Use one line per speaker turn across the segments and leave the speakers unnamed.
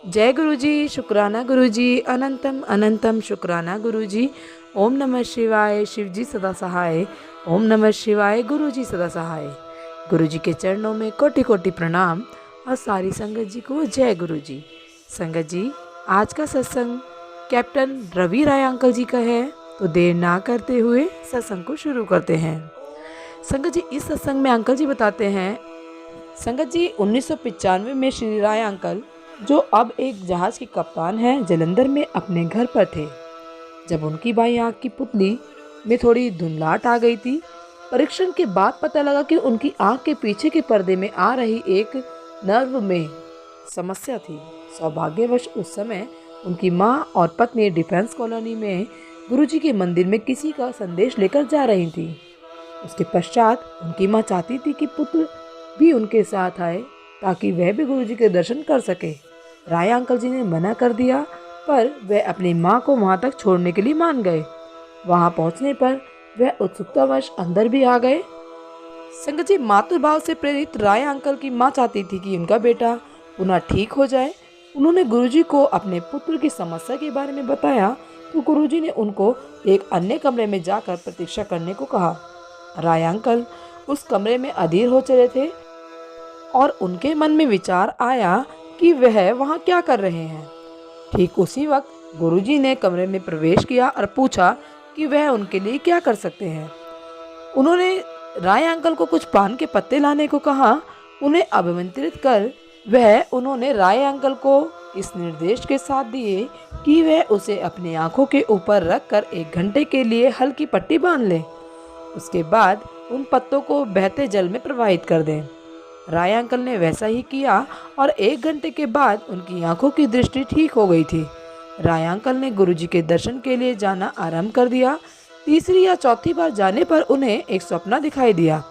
जय गुरुजी, शुक्राना गुरुजी, अनंतम अनंतम शुक्राना गुरुजी। ओम नमः शिवाय, शिवजी सदा सहाय। ओम नमः शिवाय, गुरुजी सदा सहाय। गुरुजी के चरणों में कोटि कोटि प्रणाम और सारी संगत जी को जय गुरुजी। संगत जी, आज का सत्संग कैप्टन रवि राय अंकल जी का है, तो देर ना करते हुए सत्संग को शुरू करते हैं। संगत जी, इस सत्संग में अंकल जी बताते हैं, संगत जी 1995 में श्री राय अंकल, जो अब एक जहाज के कप्तान हैं, जलंधर में अपने घर पर थे जब उनकी बाईं आंख की पुतली में थोड़ी धुंधलाहट आ गई थी। परीक्षण के बाद पता लगा कि उनकी आंख के पीछे के पर्दे में आ रही एक नर्व में समस्या थी। सौभाग्यवश उस समय उनकी माँ और पत्नी डिफेंस कॉलोनी में गुरुजी के मंदिर में किसी का संदेश लेकर जा रही थी। उसके पश्चात उनकी माँ चाहती थी कि पुत्र भी उनके साथ आए ताकि वह भी गुरुजी के दर्शन कर सके। राय अंकल जी ने मना कर दिया, पर वह अपनी माँ को वहाँ तक छोड़ने के लिए मान गए। वहाँ पहुँचने पर वह उत्सुकतावश अंदर भी आ गए। संगत जी, मातृभाव से प्रेरित राय अंकल की माँ चाहती थी कि उनका बेटा पुनः ठीक हो जाए। उन्होंने गुरुजी को अपने पुत्र की समस्या के बारे में बताया तो गुरुजी ने उनको एक अन्य कमरे में जाकर प्रतीक्षा करने को कहा। राय अंकल उस कमरे में अधीर हो चले थे और उनके मन में विचार आया कि वह वहाँ क्या कर रहे हैं। ठीक उसी वक्त गुरुजी ने कमरे में प्रवेश किया और पूछा कि वह उनके लिए क्या कर सकते हैं। उन्होंने राय अंकल को कुछ पान के पत्ते लाने को कहा। उन्हें अभिमंत्रित कर उन्होंने राय अंकल को इस निर्देश के साथ दिए कि वह उसे अपनी आंखों के ऊपर रखकर 1 घंटे के लिए हल्की पट्टी बांध ले। उसके बाद उन पत्तों को बहते जल में प्रवाहित कर दें। राय अंकल ने वैसा ही किया और 1 घंटे के बाद उनकी आंखों की दृष्टि ठीक हो गई थी। राय अंकल ने गुरुजी के दर्शन के लिए जाना आरंभ कर दिया। तीसरी या चौथी बार जाने पर उन्हें एक सपना दिखाई दिया।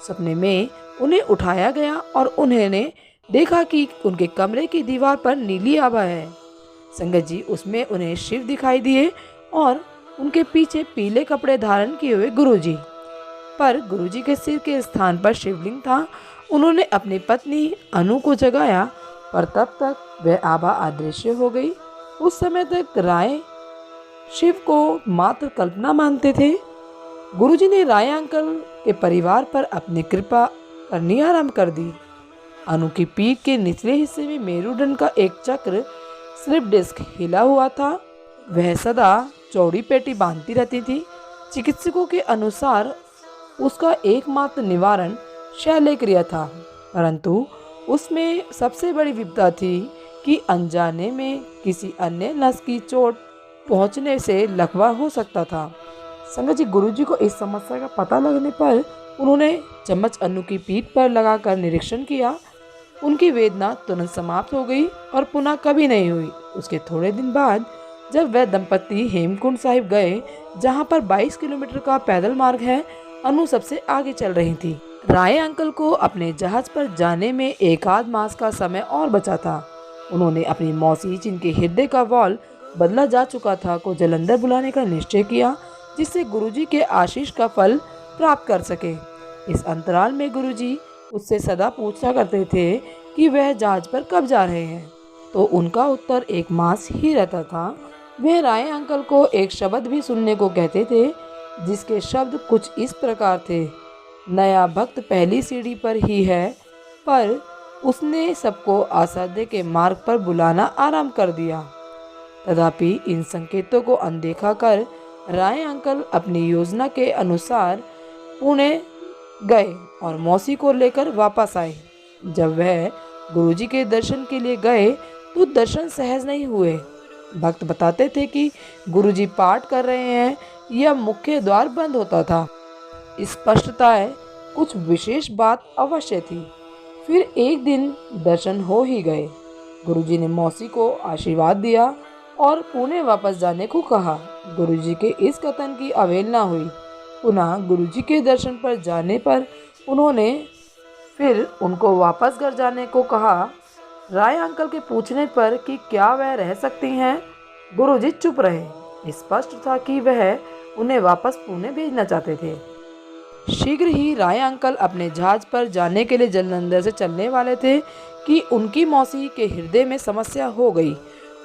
सपने में उन्हें उठाया गया और उन्होंने देखा कि उनके कमरे की दीवार पर नीली आभा है। संगत जी, उसमें उन्हें शिव दिखाई दिए और उनके पीछे पीले कपड़े धारण किए हुए गुरुजी, पर गुरुजी के सिर के स्थान पर शिवलिंग था। उन्होंने अपनी पत्नी अनु को जगाया, पर तब तक वह आभा अदृश्य हो गई। उस समय तक राय शिव को मात्र कल्पना मानते थे। गुरुजी ने राय अंकल के परिवार पर अपनी कृपा करनी आरंभ कर दी। अनु की पीठ के निचले हिस्से में मेरुदंड का एक चक्र स्लिप डिस्क हिला हुआ था। वह सदा चौड़ी पेटी बांधती रहती थी। चिकित्सकों के अनुसार उसका एकमात्र निवारण शल्य क्रिया था, परंतु उसमें सबसे बड़ी विपदा थी कि अनजाने में किसी अन्य नस की चोट पहुंचने से लकवा हो सकता था। संगत जी, गुरुजी को इस समस्या का पता लगने पर उन्होंने चम्मच अनु की पीठ पर लगाकर निरीक्षण किया। उनकी वेदना तुरंत समाप्त हो गई और पुनः कभी नहीं हुई। उसके थोड़े दिन बाद जब वह दंपति हेमकुंड साहिब गए, जहां पर 22 किलोमीटर का पैदल मार्ग है, अनु सबसे आगे चल रही थी। राय अंकल को अपने जहाज पर जाने में 1 मास का समय और बचा था। उन्होंने अपनी मौसी, जिनके हृदय का वॉल्व बदला जा चुका था, को जलंधर बुलाने का निश्चय किया, जिससे गुरुजी के आशीष का फल प्राप्त कर सके। इस अंतराल में गुरुजी उससे सदा पूछा करते थे कि वह जहाज पर कब जा रहे हैं, तो उनका उत्तर 1 मास ही रहता था। वह राय अंकल को एक शब्द भी सुनने को कहते थे, जिसके शब्द कुछ इस प्रकार थे, नया भक्त पहली सीढ़ी पर ही है। पर उसने सबको असाध्य के मार्ग पर बुलाना आरंभ कर दिया। तथापि इन संकेतों को अनदेखा कर राय अंकल अपनी योजना के अनुसार पुणे गए और मौसी को लेकर वापस आए। जब वह गुरुजी के दर्शन के लिए गए तो दर्शन सहज नहीं हुए। भक्त बताते थे कि गुरुजी पाठ कर रहे हैं या मुख्य द्वार बंद होता था। स्पष्टताएं कुछ विशेष बात अवश्य थी। फिर एक दिन दर्शन हो ही गए। गुरुजी ने मौसी को आशीर्वाद दिया और पुणे वापस जाने को कहा। गुरुजी के इस कथन की अवहेलना हुई। पुनः गुरुजी के दर्शन पर जाने पर उन्होंने फिर उनको वापस घर जाने को कहा। राय अंकल के पूछने पर कि क्या वह रह सकती हैं, गुरुजी चुप रहे। स्पष्ट था कि वह उन्हें वापस पुणे भेजना चाहते थे। शीघ्र ही राय अंकल अपने जहाज पर जाने के लिए जलंधर से चलने वाले थे कि उनकी मौसी के हृदय में समस्या हो गई।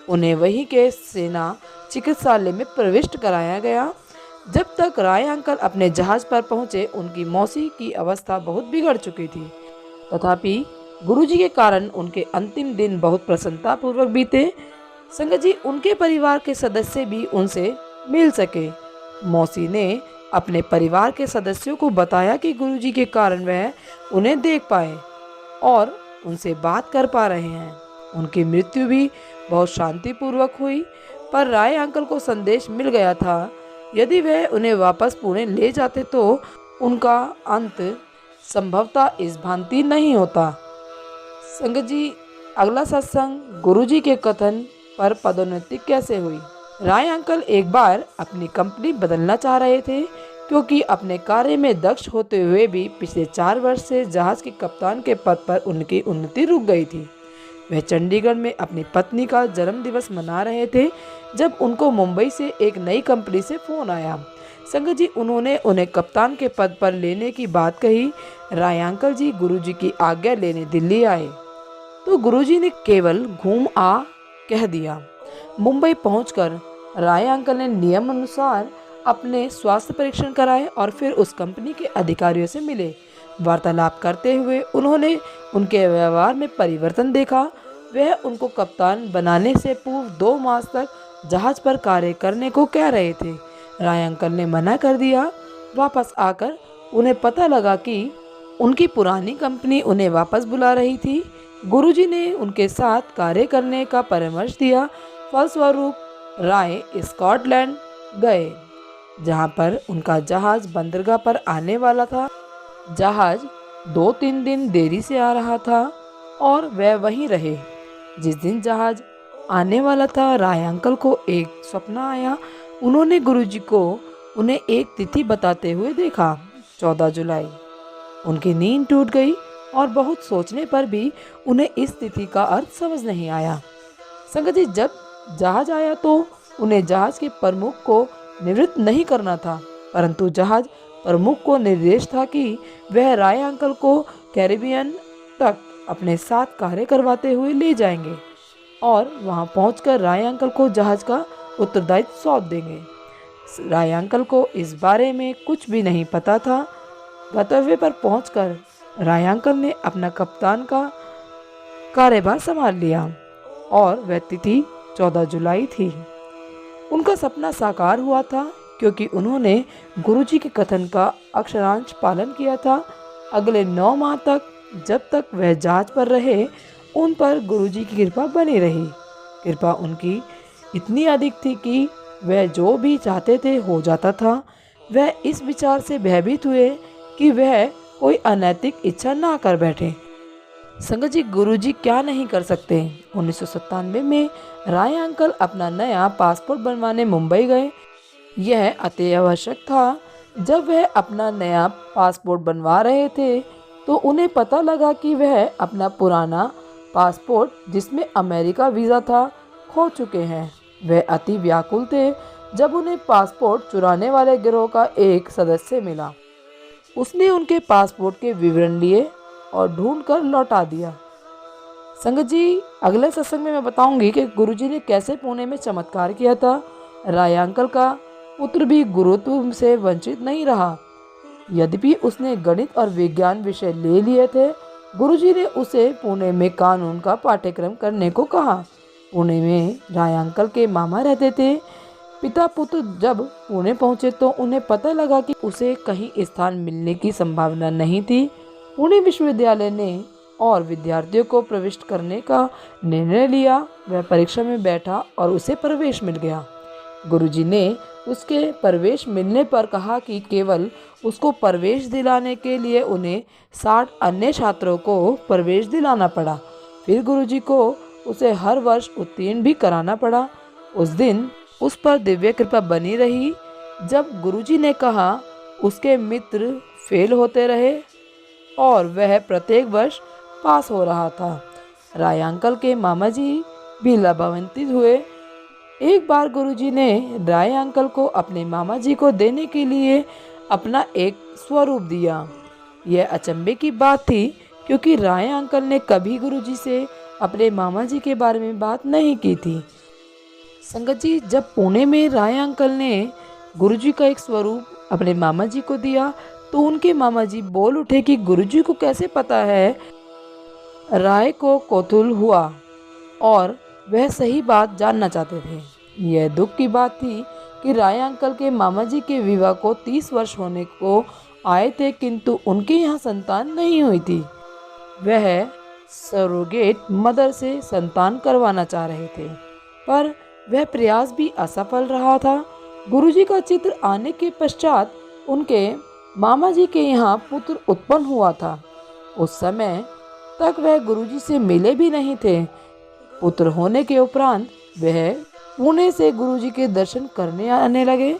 उन्हें वहीं के सेना चिकित्सालय में प्रविष्ट कराया गया। जब तक राय अंकल अपने जहाज पर पहुंचे, उनकी मौसी की अवस्था बहुत बिगड़ चुकी थी। तथापि गुरुजी के कारण उनके अंतिम दिन बहुत प्रसन्नता पूर्वक बीते। संगत जी, उनके परिवार के सदस्य भी उनसे मिल सके। मौसी ने अपने परिवार के सदस्यों को बताया कि गुरुजी के कारण वह उन्हें देख पाए और उनसे बात कर पा रहे हैं। उनकी मृत्यु भी बहुत शांतिपूर्वक हुई, पर राय अंकल को संदेश मिल गया था, यदि वह उन्हें वापस पुणे ले जाते तो उनका अंत संभवतः इस भांति नहीं होता। संगत जी, अगला सत्संग गुरुजी के कथन पर पदोन्नति कैसे हुई। राय अंकल एक बार अपनी कंपनी बदलना चाह रहे थे, क्योंकि अपने कार्य में दक्ष होते हुए भी पिछले 4 वर्ष से जहाज के कप्तान के पद पर उनकी उन्नति रुक गई थी। वह चंडीगढ़ में अपनी पत्नी का जन्मदिवस मना रहे थे जब उनको मुंबई से एक नई कंपनी से फ़ोन आया। संगत जी, उन्होंने उन्हें कप्तान के पद पर लेने की बात कही। राय अंकल जी गुरुजी की आज्ञा लेने दिल्ली आए तो गुरुजी ने केवल घूम आ कह दिया। मुंबई पहुंचकर राय अंकल ने नियम अनुसार अपने स्वास्थ्य परीक्षण कराए और फिर उस कंपनी के अधिकारियों से मिले। वार्तालाप करते हुए उन्होंने उनके व्यवहार में परिवर्तन देखा। वह उनको कप्तान बनाने से पूर्व 2 मास तक जहाज पर कार्य करने को कह रहे थे। राय अंकल ने मना कर दिया। वापस आकर उन्हें पता लगा कि उनकी पुरानी कंपनी उन्हें वापस बुला रही थी। गुरुजी ने उनके साथ कार्य करने का परामर्श दिया। फलस्वरूप राय स्कॉटलैंड गए, जहां पर उनका जहाज बंदरगाह पर आने वाला था। जहाज 2-3 दिन देरी से आ रहा था और वह वहीं रहे। जिस दिन जहाज आने वाला था, राय अंकल को एक स्वप्न आया। उन्होंने गुरुजी को उन्हें एक तिथि बताते हुए देखा, 14 जुलाई। उनकी नींद टूट गई और बहुत सोचने पर भी उन्हें इस तिथि का अर्थ समझ नहीं आया। संगत जी, जब जहाज आया तो उन्हें जहाज के प्रमुख को निवृत्त नहीं करना था, परंतु जहाज प्रमुख को निर्देश था कि वह राय अंकल को कैरिबियन तक अपने साथ कार्य करवाते हुए ले जाएंगे और वहां पहुंचकर राय अंकल को जहाज का उत्तरदायित्व सौंप देंगे। राय अंकल को इस बारे में कुछ भी नहीं पता था। गंतव्य पर पहुंचकर राय अंकल ने अपना कप्तान का कार्यभार संभाल लिया और वह तिथि 14 जुलाई थी। उनका सपना साकार हुआ था, क्योंकि उन्होंने गुरुजी के कथन का अक्षरांश पालन किया था। अगले 9 माह तक, जब तक वह जहाज पर रहे, उन पर गुरुजी की कृपा बनी रही। कृपा उनकी इतनी अधिक थी कि वह जो भी चाहते थे हो जाता था। वह इस विचार से भयभीत हुए कि वह कोई अनैतिक इच्छा ना कर बैठे। संगत जी, गुरुजी क्या नहीं कर सकते। 1997 में राय अंकल अपना नया पासपोर्ट बनवाने मुंबई गए। यह अति आवश्यक था। जब वह अपना नया पासपोर्ट बनवा रहे थे तो उन्हें पता लगा कि वह अपना पुराना पासपोर्ट, जिसमें अमेरिका वीज़ा था, खो चुके हैं। वह अति व्याकुल थे जब उन्हें पासपोर्ट चुराने वाले गिरोह का एक सदस्य मिला। उसने उनके पासपोर्ट के विवरण लिए और ढूंढकर लौटा दिया। संगत जी, अगले सत्संग में मैं बताऊंगी कि गुरुजी ने कैसे पुणे में चमत्कार किया था। राय अंकल का पुत्र भी गुरुत्व से वंचित नहीं रहा। यद्यपि उसने गणित और विज्ञान विषय ले लिए थे, गुरुजी ने उसे पुणे में कानून का पाठ्यक्रम करने को कहा। पुणे में राय अंकल के मामा रहते थे। पिता पुत्र जब पुणे पहुंचे तो उन्हें पता लगा कि उसे कहीं स्थान मिलने की संभावना नहीं थी। पुणे विश्वविद्यालय ने और विद्यार्थियों को प्रविष्ट करने का निर्णय लिया। वह परीक्षा में बैठा और उसे प्रवेश मिल गया। गुरुजी ने उसके प्रवेश मिलने पर कहा कि केवल उसको प्रवेश दिलाने के लिए उन्हें 60 अन्य छात्रों को प्रवेश दिलाना पड़ा। फिर गुरुजी को उसे हर वर्ष उत्तीर्ण भी कराना पड़ा। उस दिन उस पर दिव्य कृपा बनी रही। जब गुरुजी ने कहा, उसके मित्र फेल होते रहे और वह प्रत्येक वर्ष पास हो रहा था। राय अंकल के मामा जी भी लाभान्वित हुए। एक बार गुरुजी ने राय अंकल को अपने मामा जी को देने के लिए अपना एक स्वरूप दिया। यह अचंभे की बात थी क्योंकि राय अंकल ने कभी गुरुजी से अपने मामा जी के बारे में बात नहीं की थी। संगत जी, जब पुणे में राय अंकल ने गुरुजी का एक स्वरूप अपने मामा जी को दिया तो उनके मामा जी बोल उठे कि गुरुजी को कैसे पता है। राय को कौतूहल हुआ और वह सही बात जानना चाहते थे। यह दुख की बात थी कि राय अंकल के मामा जी के विवाह को 30 वर्ष होने को आए थे, किंतु उनके यहाँ संतान नहीं हुई थी। वह सरोगेट मदर से संतान करवाना चाह रहे थे, पर वह प्रयास भी असफल रहा था। गुरुजी का चित्र आने के पश्चात उनके मामा जी के यहाँ पुत्र उत्पन्न हुआ था। उस समय तक वह गुरुजी से मिले भी नहीं थे। पुत्र होने के उपरांत वह पुणे से गुरुजी के दर्शन करने आने लगे।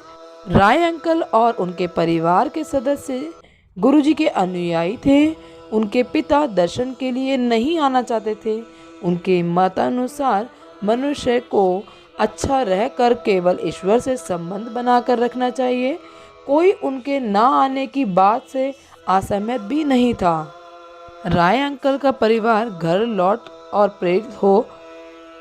राय अंकल और उनके परिवार के सदस्य गुरुजी के अनुयायी थे। उनके पिता दर्शन के लिए नहीं आना चाहते थे। उनके मतानुसार मनुष्य को अच्छा रहकर केवल ईश्वर से संबंध बनाकर रखना चाहिए। कोई उनके ना आने की बात से असहमत भी नहीं था। राय अंकल का परिवार घर लौट और प्रेरित हो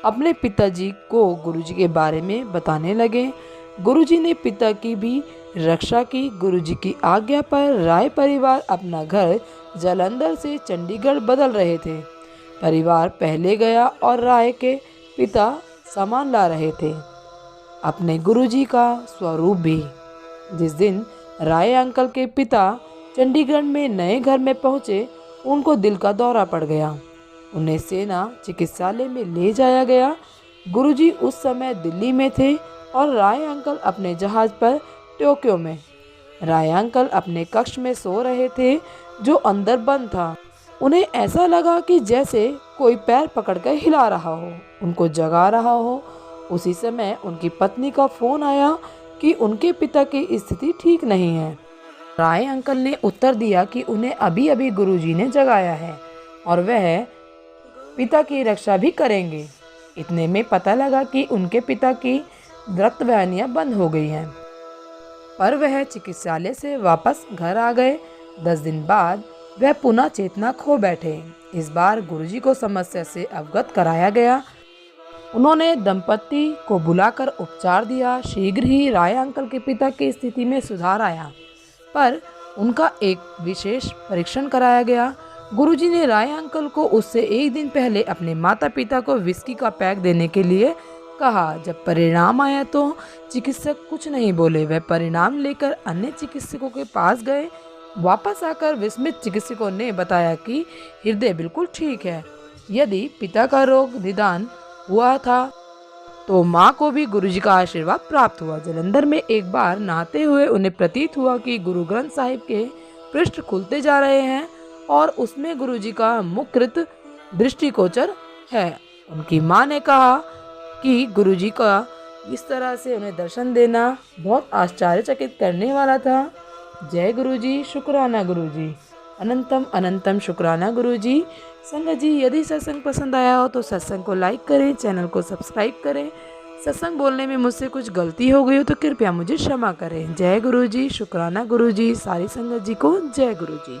अपने पिताजी को गुरुजी के बारे में बताने लगे। गुरुजी ने पिता की भी रक्षा की। गुरुजी की आज्ञा पर राय परिवार अपना घर जालंधर से चंडीगढ़ बदल रहे थे। परिवार पहले गया और राय के पिता सामान ला रहे थे, अपने गुरुजी का स्वरूप भी। जिस दिन राय अंकल के पिता चंडीगढ़ में नए घर में पहुंचे, उनको दिल का दौरा पड़ गया। उन्हें सेना चिकित्सालय में ले जाया गया। गुरुजी उस समय दिल्ली में थे और राय अंकल अपने जहाज पर टोक्यो में। राय अंकल अपने कक्ष में सो रहे थे जो अंदर बंद था। उन्हें ऐसा लगा कि जैसे कोई पैर पकड़कर हिला रहा हो, उनको जगा रहा हो। उसी समय उनकी पत्नी का फोन आया कि उनके पिता की स्थिति ठीक नहीं है। राय अंकल ने उत्तर दिया कि उन्हें अभी अभी गुरुजी ने जगाया है और वह पिता की रक्षा भी करेंगे। इतने में पता लगा कि उनके पिता की रक्त वाहिनियां बंद हो गई हैं, पर वह चिकित्सालय से वापस घर आ गए। 10 दिन बाद वह पुनः चेतना खो बैठे। इस बार गुरुजी को समस्या से अवगत कराया गया। उन्होंने दंपति को बुलाकर उपचार दिया। शीघ्र ही राय अंकल के पिता की स्थिति में सुधार आया, पर उनका एक विशेष परीक्षण कराया गया। गुरुजी ने राय अंकल को उससे एक दिन पहले अपने माता पिता को विस्की का पैक देने के लिए कहा। जब परिणाम आया तो चिकित्सक कुछ नहीं बोले। वह परिणाम लेकर अन्य चिकित्सकों के पास गए। वापस आकर विस्मित चिकित्सकों ने बताया कि हृदय बिल्कुल ठीक है। यदि पिता का रोग निदान हुआ था तो माँ को भी गुरुजी का आशीर्वाद प्राप्त हुआ। जालंधर में एक बार नहाते हुए उन्हें प्रतीत हुआ कि गुरु ग्रंथ साहिब के पृष्ठ खुलते जा रहे हैं और उसमें गुरुजी का मुखकृत दृष्टिगोचर है। उनकी माँ ने कहा कि गुरुजी का इस तरह से उन्हें दर्शन देना बहुत आश्चर्यचकित करने वाला था। जय गुरुजी, शुक्राना गुरुजी, अनंतम अनंतम शुक्राना गुरुजी। संगत जी, यदि सत्संग पसंद आया हो तो सत्संग को लाइक करें, चैनल को सब्सक्राइब करें। सत्संग बोलने में मुझसे कुछ गलती हो गई हो तो कृपया मुझे क्षमा करें। जय गुरुजी, शुक्राना गुरुजी। सारी संगत जी को जय गुरुजी।